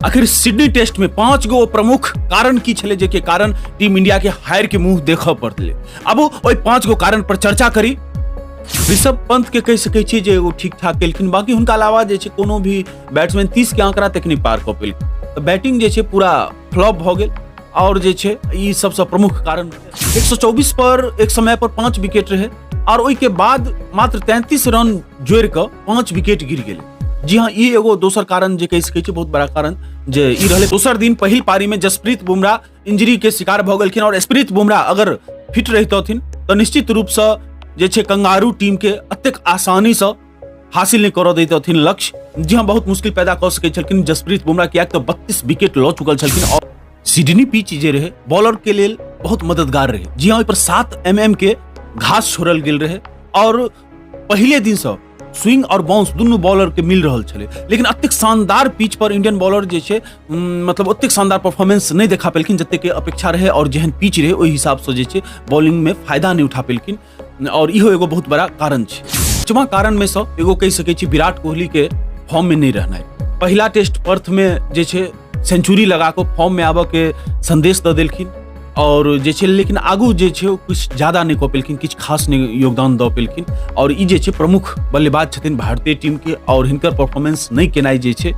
आखिर Sydney test में 5 गो प्रमुख कारण की छले जेके कारण टीम इंडिया के हार के मुंह देखा पड़ले। अब ओई 5 गो कारण पर चर्चा करी। ऋषभ पंत के कह सकै छी जे वो ठीक ठाक केलखिन, बाकी हुनका अलावा जे छै कोनो भी बैट्समैन 30 के आंकड़ा तक नहीं पार क पेलखिन। तो बैटिंग जे छै पूरा फ्लॉप भ गेल और जे छै ई सबसे प्रमुख कारण 124 पर एक समय पर 5 विकेट रहे और ओई के बाद मात्र 33 रन जोड़ के 5 विकेट गिर गेले। जी हाँ, ई एगो दोसर कारण जे कह सकै छी बहुत बड़ा कारण जे ई रहले। दोसर दिन पहिल पारी में जसप्रीत बुमराह इंजरी के शिकार भ गेलखिन और जसप्रीत बुमराह अगर फिट रहितथिन तो निश्चित रूप से जे छै कंगारू टीम के अतेक आसानी से हासिल नहीं कर दैतथिन लक्ष्य। जी हाँ, बहुत मुश्किल पैदा कर सकै छलखिन जसप्रीत बुमराह, किया तो 32 विकेट ल चुकल छलखिन और सिडनी पिच जे रहे बॉलर के लेल बहुत मददगार रहे। जी हाँ, ओइ पर 7 mm के घास छोड़ल गेल रहे और पहले दिन से स्विंग और बाउंस दोनों बॉलर के मिल रहल छले। लेकिन अतेक शानदार पिच पर इंडियन बॉलर जे छै मतलब अतेक शानदार परफॉर्मेंस नहीं देखा पेलखिन जते के अपेक्षा रहे और जेहन पिच रहे ओहि हिसाब से जे छै बॉलिंग में फायदा नहीं उठा पेलखिन और इहो एगो बहुत बड़ा कारण छै। पांचवा कारण में से एगो कह सकै छी विराट कोहली के फॉर्म में नहीं रहनाइ। पहला टेस्ट पर्थ में जे छै सेंचुरी लगा के फॉर्म में आबे के संदेश द देलखिन और जे छै लेकिन आगू जे छै कुछ ज्यादा नहीं क पेलखिन, किछ खास नहीं योगदान द पेलखिन और ई जे छै प्रमुख बल्लेबाज छथिन भारतीय टीम के और हिनकर परफॉर्मेंस नहीं केनाइ जे छै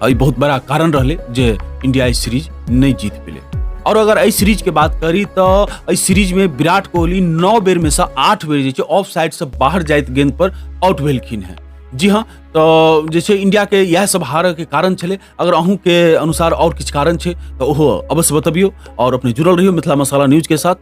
ई बहुत बड़ा कारण रहले जे इंडिया इस सीरीज नहीं जीत पेले। और अगर इस सीरीज के बात करी तो इस सीरीज में विराट कोहली 9 बेर में से 8 बेर जे छै ऑफ साइड से बाहर जाइत गेंद पर आउट भेलखिन है। जी हाँ, तो जे छै इंडिया के यह सब हार के कारण छले। अगर अहूँ के अनुसार और किछ कारण छै तो ओहो अवश्य बतबियो और अपने जुड़ल रहियो मिथिला मसाला न्यूज के साथ।